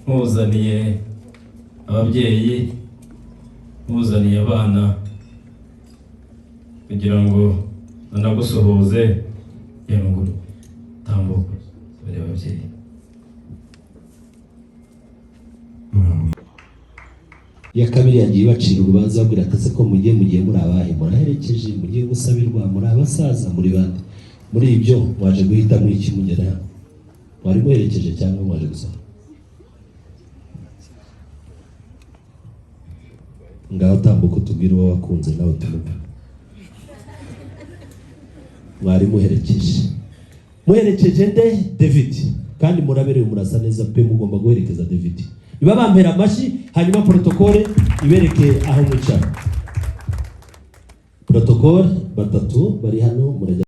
muzaniye ababyeyi, muzaniye abana kugira ngo anagusuhuze yamuguru tambuka bari ababyeyi. Ya kabiri yagiye bacira urubanza babwira atase ko mugiye muri abahe, muraherekeje, mugiye gusabirwa, muri abasaza, muri bande. Muri ibyo mwaje guhita muri iki mugera hano, mwari muherekeje cyangwa mwaje gusaba? Ngaho tambuka utubwire uwo wakunze nawe tumupe. Mwari muherekeje nde? David. Kandi muraberewe, murasa neza pe, mugomba guherekeza David. Niba bampera amashyi hanyuma protokole ibereke aho mwicara. Protokole batatu bari hano murajya.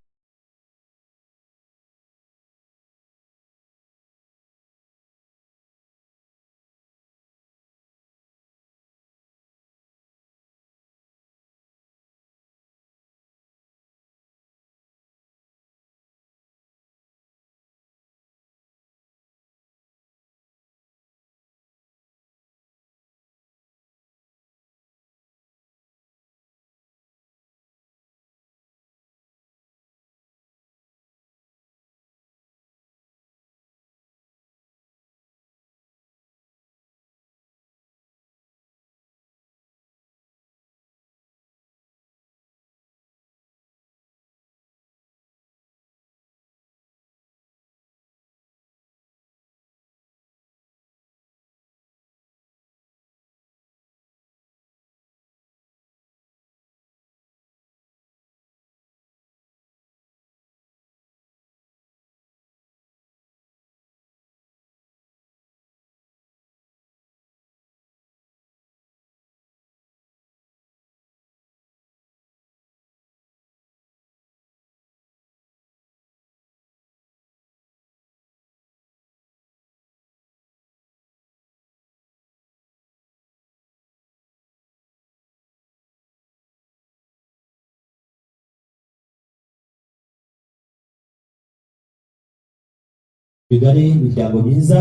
Bigari imiryango myiza,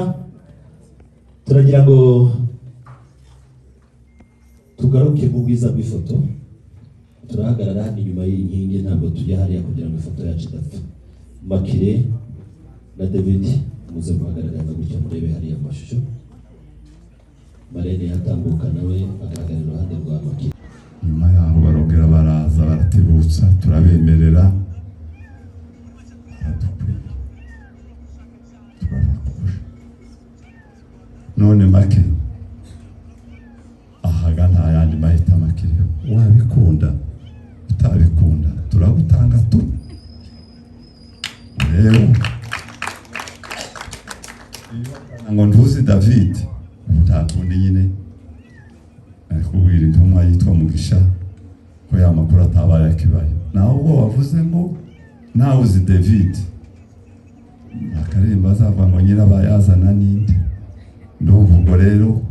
turagira ngo tugaruke mu bwiza bw'ifoto. Turahagarara hano inyuma y'inkingi, ntabwo tujya hariya kugira ngo ifoto yacu idapfa. Makire na David muze guhagarara gutya murebe hariya amashusho. Marene yatambuka nawe agaragara iruhande rwa Makire. Nyuma yaho barongera baraza baratibutsa, turabemerera. None make ahaga nta yandi mahita makire, wabikunda utabikunda turagutanga tu. Rero ngo ntuzi David utakundi nyine kubwira intumwa yitwa Mugisha ko ya makuru atabaye akibaye. Naho ubwo wavuze ngo nawe uzi David, akaririmba azava ngo nyirabayazana ninde. Ndumva ubwo rero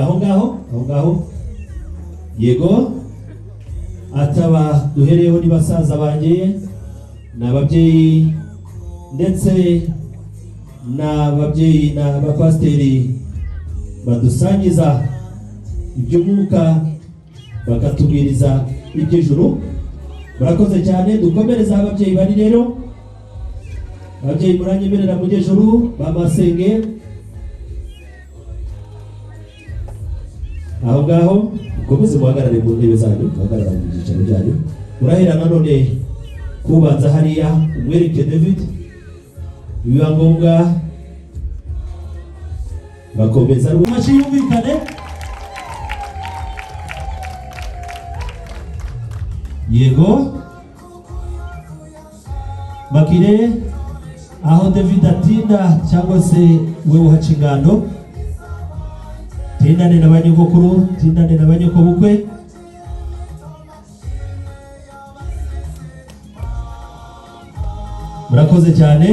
aho ngaho yego ataba duhereyeho ni basaza banjye n'ababyeyi ndetse n'ababyeyi n'abapasiteri badusangiza iby'umwuka bakatubwiriza iby'ijuru. Murakoze cyane, dukomereza ababyeyi bari rero. Ababyeyi muranyemerera mu by'ijuru bamasenge. aho ngaho mukomeze muhagarare mu ntebe zanyu, muhagarare mu byicaro byanyu. Urahera nanone kubanza hariya umwereke David, biba ngombwa bakomeza amashi yumvikane. Yego Makire, aho David atinda cyangwa se we uhaca ingando, tindane na banyogokuru, tindane na banyokobukwe. Murakoze cyane.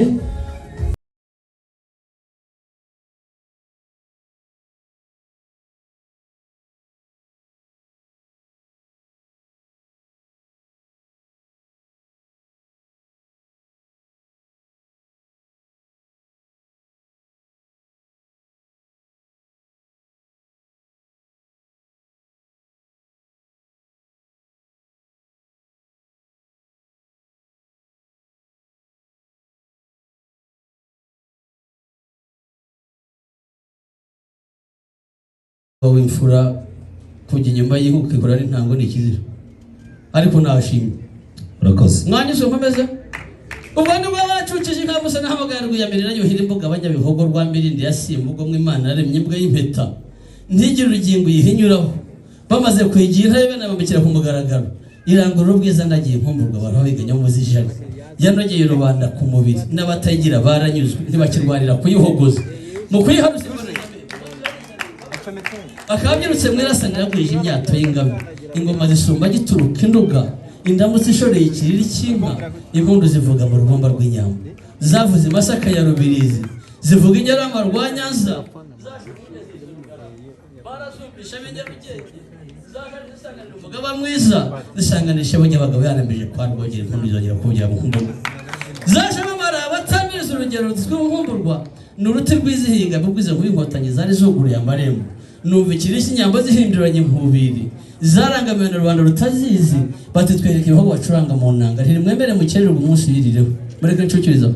w'imfura kujya inyuma y'inkuko ikora ari ntango ni ikizira, ariko nashimye. Murakoze. Mwanyuze nkomeze ubwo ni bw'abacukije inka musa nahamagara rwiyamirira yuhira imbuga abanyabihogo rwa mirindi ya simbugo mw'Imana yaremye imbwa y'impeta ntigire urugingo yihinyuraho, bamaze kwigira intebe nabambikira ku mugaragaro, irangurura ubwiza nagiye nkumburwa abantu babiganya mu zijana, yanogeye rubanda ku mubiri, n'abatayigira baranyuzwe ntibakirwanira kuyihogoza mu kuyiharuza akabyirutse mwirasanira gwije imyato y'ingabo, ingoma zisumba gituruka induga, indamutse ishoreye ikiriri cy'inka, impundu zivuga mu rugomba rw'inyambo, zavuze Masaka ya Rubirizi, zivuga Inyarama rwa Nyanza, barazumvisha Nyarugenge, zaje zisanganira umugaba mwiza, zisanganisha abanyabagabo yanemeje kwa Rwogera, impundu zongera kubyara mu nkumburwa, zaje bamara abatamiza urugero rw'inkumburwa, n'uruti rw'izihinga bugwize kubinkotanyi zari zuguruye amarembo, numva ikirishya inyambo zihinduranye impubiri, zarangamiwe na rubanda rutazizi, bati twereke ibihugu bacuranga mu nanga, ntirimwemere mukererwe umunsi yirireho, mureke ncukirizaho.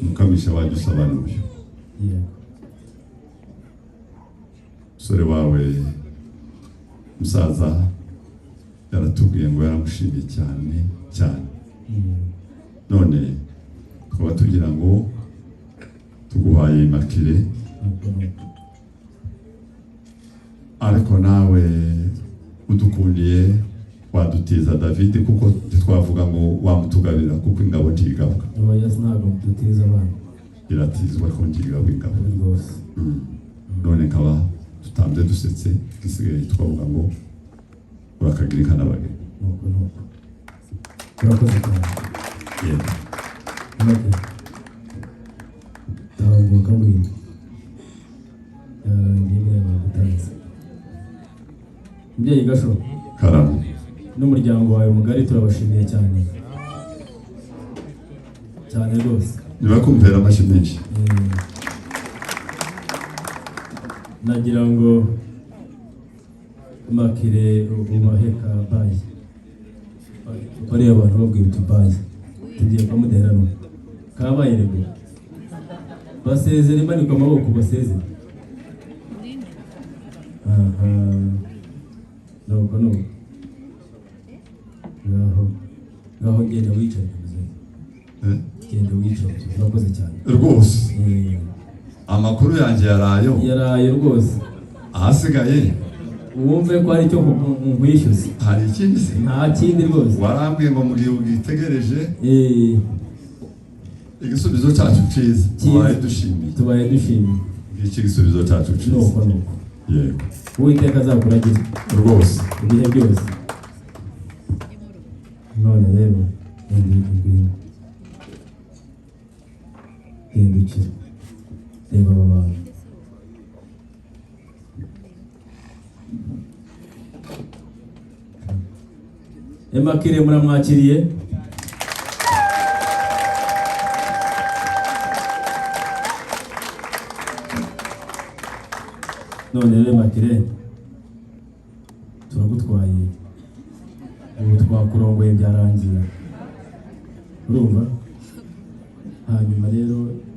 Mukamisha waje usobanuye umusore wawe musaza yaratubwiye ngo yaramushimiye cyane cyane none twaba tugira ngo tuguhaye Immaculée ariko nawe udukundiye wadutiza David kuko twavuga ngo wamutugabira kuko ingabo ntigabuka ntabwo mudutiza abana iratizwa ko ntigabwa ingabo rwose none nkaba tutamze dusetse gisigaye twavuga ngo urakagira inka n'abageni nuko urakoze cyane yego ntabwo tambuka wino yarangiye bagutanze mbyeyi gasho karamo n'umuryango wawe mugari turabashimiye cyane cyane rwose niba kumvira amashyi menshi nagira ngo Immaculée ubaheka bayi bariya abantu babwiye utubayi tugiye kamuderano kabaye rego basezere manika amaboko basezere nuko ngaho genda wicaye genda wicaye urakoze cyane rwose amakuru yanjye yaraye rwose ahasigaye wumve ko hari icyo nkwishyuza hari ikindi se nta kindi rwose warambwiye ngo mugihe ubwitegereje igisubizo cyacu cyiza tubaye dushimiye iki gisubizo cyacu cyiza nuko yego Uwiteka azakuragiza rwose ibihe byose none rero hindukira reba aba bantu Immaculée muramwakiriye none rero Immaculée turagutwaye ubu twakurongoye byarangiye urumva hanyuma rero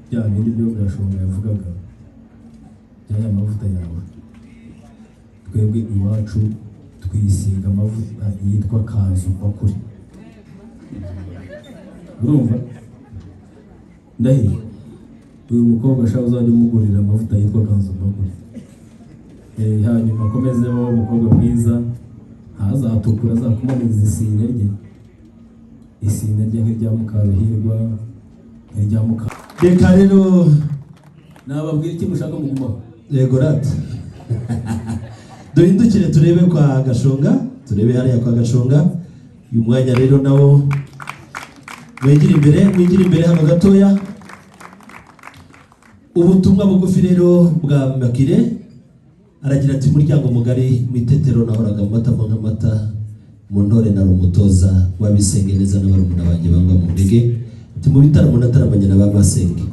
bya bindi byo Gashonga yavugaga byaya amavuta yawe twebwe iwacu twisiga amavuta yitwa kanzu bakuri urumva ndahiye uyu mukobwa ashaka uzajya umugurira amavuta yitwa kanzu bakuri hanyuma akomezeho umukobwa mwiza ntazatukura azakumaniriza isine rye nk'irya Mukaruhirwa nk'irya Muka reka rero nababwira iki mushaka mugumaho. yego rata duhindukire turebe kwa Gashonga, turebe hariya kwa Gashonga. Uyu mwanya rero nawo mwigire imbere hano gatoya. Ubutumwa bugufi rero bwa Makire aragira ati muryango mugari mitetero nahoraga mata nk'amata mu ntore na umutoza wabisengereza n'abarumuna banjye bangwa mu ndege ati mu bitaramo nataramanye na bamasenge.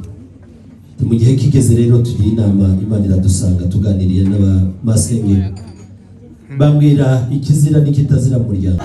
Mu gihe kigeze rero tugiye inama Imana iradusanga tuganiriye n'abamasenge bambwira ikizira n'ikitazira mu muryango.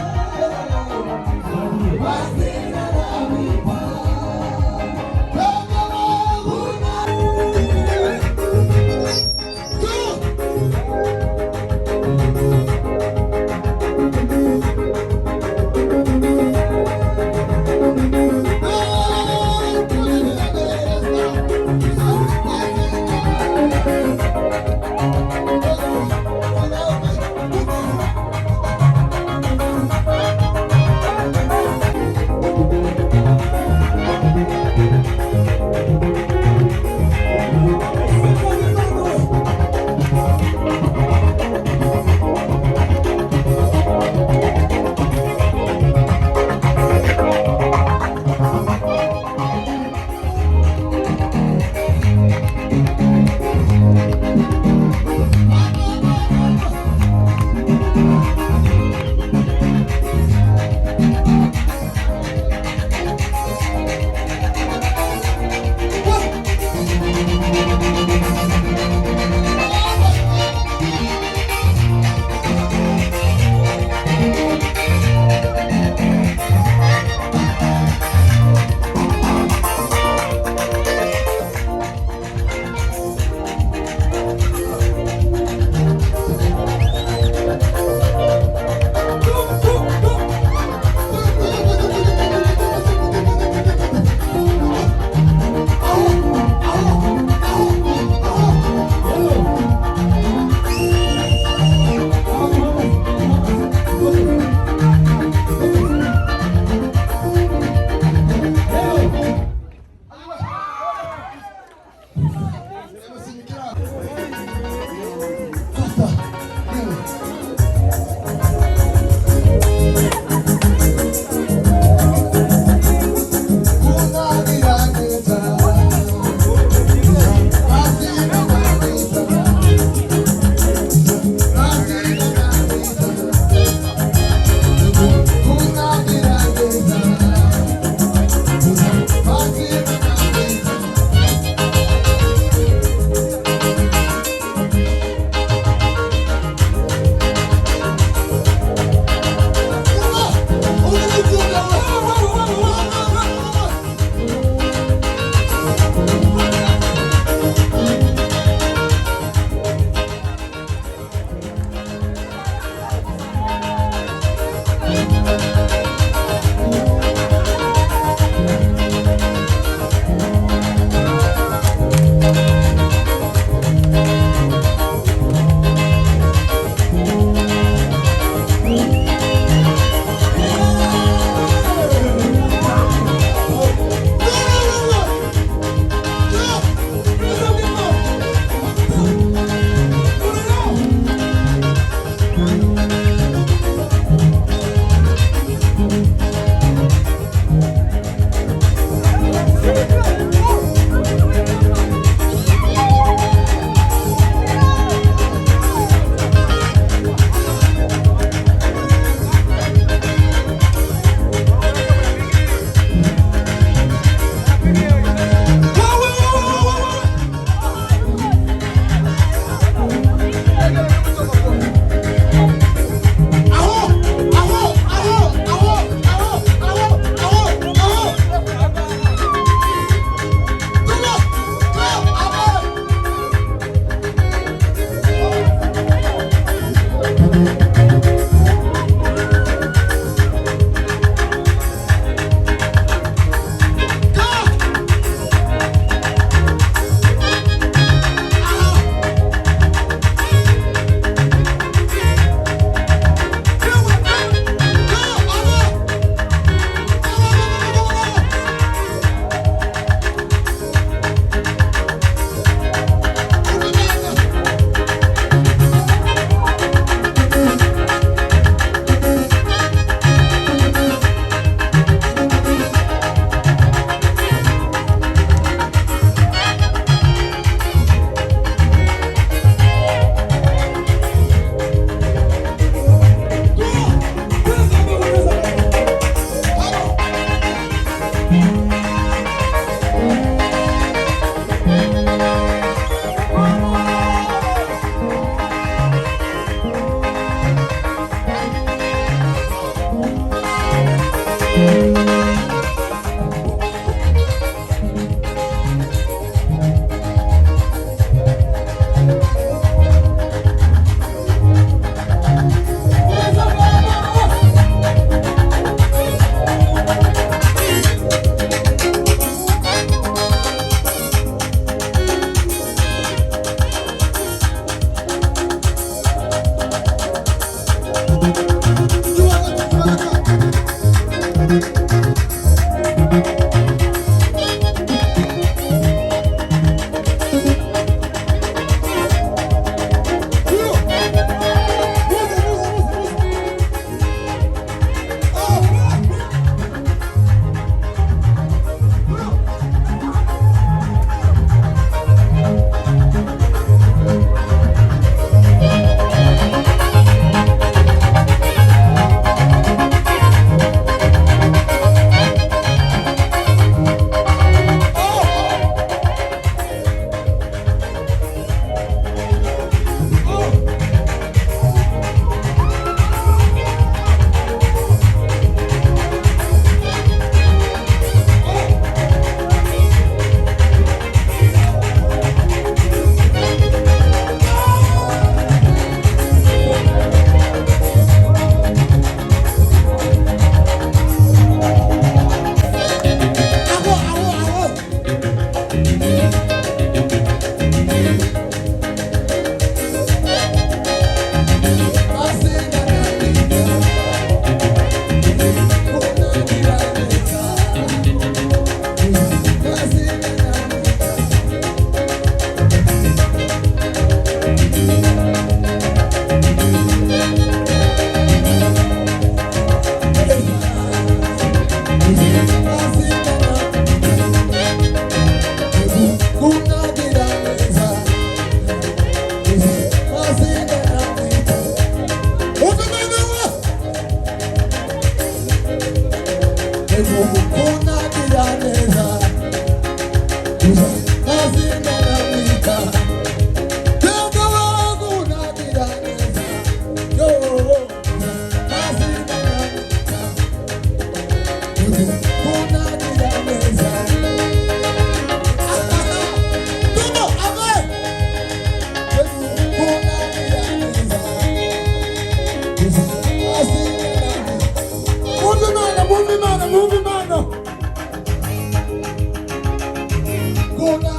Oh,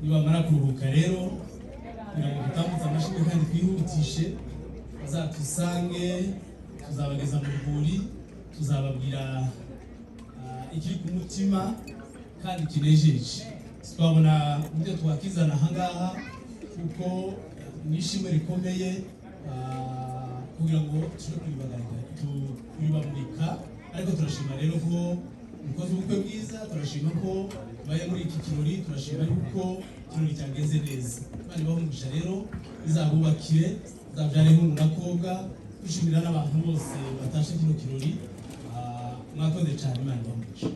nibamara kuruhuka rero kugira ngo dutambutse amashini kandi twihutishe bazatusange tuzabageza mu rwuri tuzababwira ikiri ku mutima kandi kinejeje twabona uburyo twakizana ahangaha kuko nishimwe rikomeye kugira ngo tujye kuribamurika ariko turashima rero ko mukoze ubukwe bwiza turashima ko baye muri iki kirori turashima yuko ikirori cyagenze neza Imana ibahumugisha rero izabubakire izabyare hungu na koga dushimira n'abantu bose batashe kino kirori mwakoze cyane Imana ibahumugisha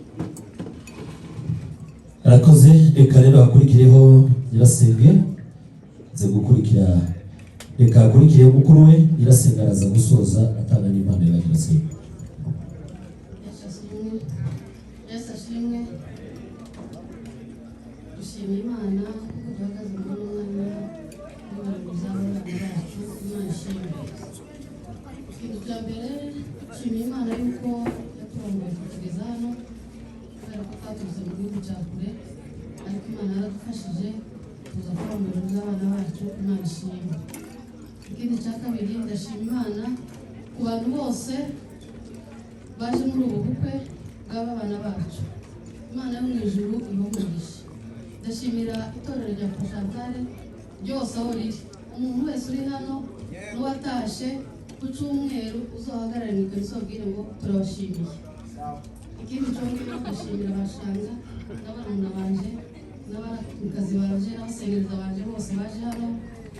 arakoze reka rero hakurikireho Nyirasenge ze gukurikira reka hakurikireho mukuru we Nyirasenge araza gusoza atanga n'impano ya Nyirasenge dushimira Imana kuko duhagaze muri uno mwanya w'abayobozi b'abana bacu Imana ishimwe ikintu cya mbere dushimira Imana yuko yaturongoye kutugeza hano kubera ko twaturutse mu gihugu cya kure ariko Imana yaradufashije tuza kuba mu birori by'abana bacu Imana ishimwe ikindi cya kabiri ndashima Imana ku bantu bose baje muri ubu bukwe bw'aba bana bacu Imana yo mu ijuru ibahumugisha ndashimira itorero rya Pashantare ryose aho riri umuntu wese uri hano n'uwatashe ku cyumweru uzohagarara mu ikariso ubwire ngo turabashimiye ikindi cyongera ndashimira abashanga n'abarumuna banje n'abarakazi banje n'abasengereza banje bose baje hano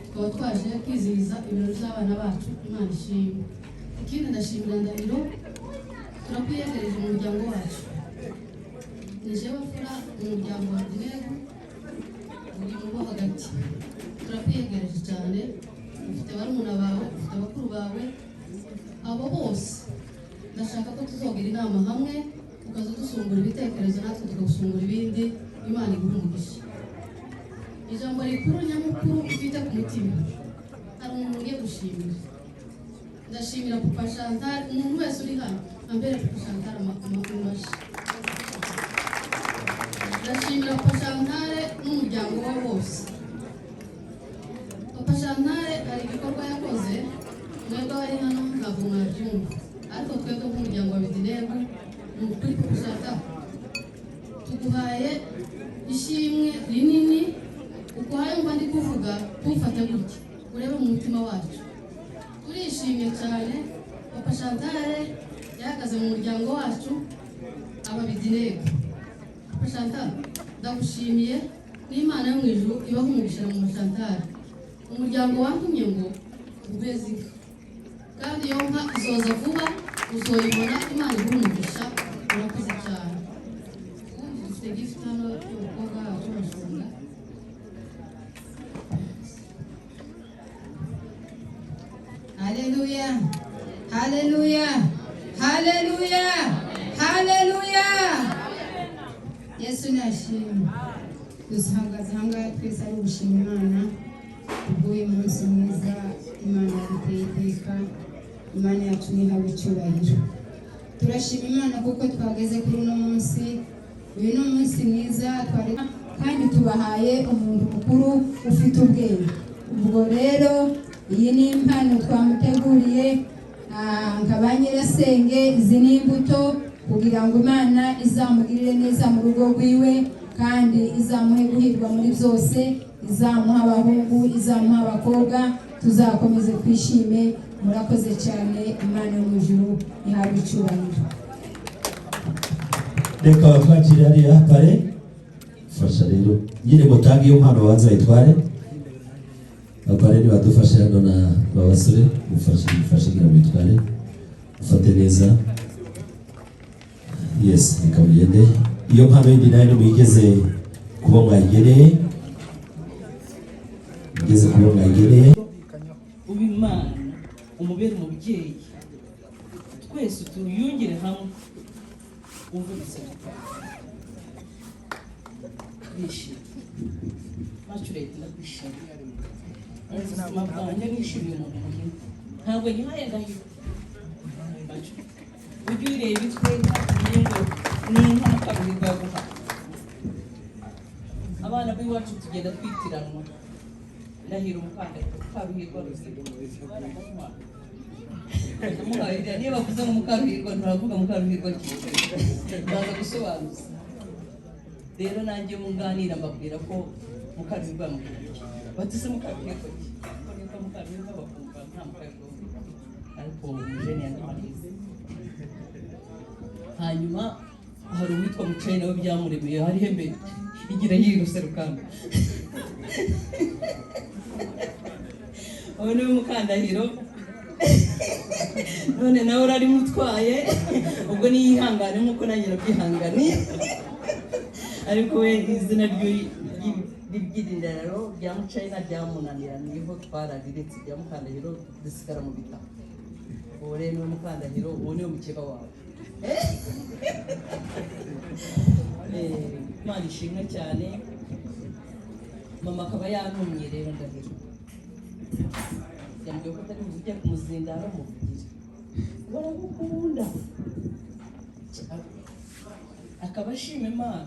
tukaba twaje kwizihiza ibirori by'abana bacu Imana ishimwe ikindi ndashimira Ndahiro turakwiyegereje mu muryango wacu ni jewe mfura mu muryango wa Dinego uri mu bo hagati turakwiyegereje cyane ufite barumuna bawe ufite abakuru bawe abo bose ndashaka ko tuzogera inama hamwe tukaza dusungura ibitekerezo natwe tukagusungura ibindi Imana iguha umugisha ijambo rikuru nyamukuru ufite ku mutima hari umuntu ugiye gushimira ndashimira Papa Chantal umuntu wese uri hano ambere Papa Chantal amakumashi ndashimira Papa Chantal n'umuryango we wose Papa Chantal hari ibikorwa yakoze mwebwe abari hano ntabwo mwabyumva ariko twebwe nk'umuryango wa Bidinego ni ukuri Papa Chantal tuguhaye ishimwe rinini ukuhaye mba ndi kuvuga tumfate gutya urebe mu mutima wacu turishimye cyane Papa Chantal yahagaze mu muryango wacu aba Bidinego Papa Chantal ndagushimiye n'Imana yo mu ijuru ibaho umugisha mu Chantal umuryango wantumye ngo ubeze kandi iyo nka izoza vuba uzoyibona Imana iguha umugisha urakoze cyane dufite gift hano y'umukobwa wacu bashunga Haleluya haleluya haleluya haleluya Yesu nashimwe dusahagaze ahangaha twese ari gushima Imana ubw'uyu munsi mwiza Imana yaduteye iteka Imana yacu nihawe icyubahiro turashima Imana kuko twageze kuri uno munsi uyu ni umunsi mwiza kandi tubahaye umuntu mukuru ufite ubwenge ubwo rero iyi ni impano twamuteguriye nka ba Nyirasenge izi ni imbuto kugira ngo Imana izamugirire neza mu rugo rwiwe kandi izamuhe guhirwa muri byose izamuha abahungu izamuha abakobwa tuzakomeze twishime murakoze cyane Imana yo mu ijuru ihabwe icyubahiro reka batwakire hariya pare fasha rero nyine mutange iyo mpano babanza bayitware abapare nibadufashe hano na babasore mufashe kugira ngo bitware ufate neza yes reka mugende iyo mpano yindi nayo muyigeze kuba mwayigeneye mugeze kuba mwayigeneye uba Imana umubere umubyeyi twese tuyungire hamwe umve guseka bishimye naturete ndakwishimye ubuzima bwanjye nishimiye umuntu muhima ntabwo nyihaye ndahiro ujye ureba itweka umenye ngo ni nk'amakabiri baguha abana b'iwacu tugenda twitiranwa ndahira umukandara Karuhirwa mukarira niba bavuze ngo Mukaruhirwa nturavuga Mukaruhirwa baza gusobanuza rero nanjye munganira mbabwira ko Mukaruhirwa batise Mukaruhirwa ko Mukaruhirwa bakumva nta Mukaruhirwa ariko umujeni yanamarize hanyuma hari uwitwa Mucayi nawe byamuremeye hari hembe igira yiruse rukamba ubu ni Mukandahiro none nawe urari mutwaye ubwo niyihangane nk'uko nanjye nabyihanganiye ariko we izina ry'irindaro rya Mucayi ryamunanira niho twarariretse rya Mukandahiro risigara mu bitabo ubu rero niwe Mukandahiro uwo niwe mukeba wawe Imana ishimwe cyane mama akaba yantumye rero Ndahiro yambwiye ko atari bujye kumuzindara muvugire baragukunda akaba ashima Imana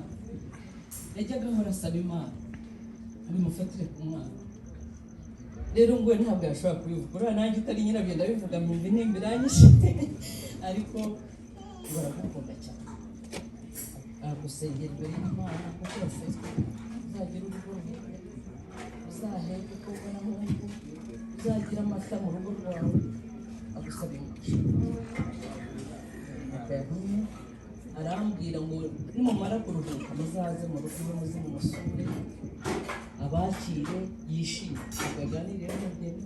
yajyaga ahora asaba Imana bimufatire ku mwana rero ngo ntabwo yashobora kubivuga uriya nanjye utari nyirabyo ndabivuga mwumva intimba iranyishe ariko baragukunda cyane agusengera imbere y'Imana kuko urasezwe uzagira urugo rwiza uzaheke kuko n'ahungu uzagira amata mu rugo rwawe agusaba umugisha akayahamye arambwira ngo nimumara kuruhuka muzaze mu rugo muze mumusure abakire yishime ntabwo yaganiriye n'umugeni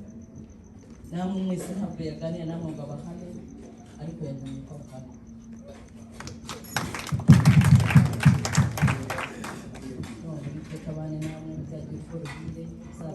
namwe mwese ntabwo yaganira namwe ngo abahane ariko yaganiriye ko abahane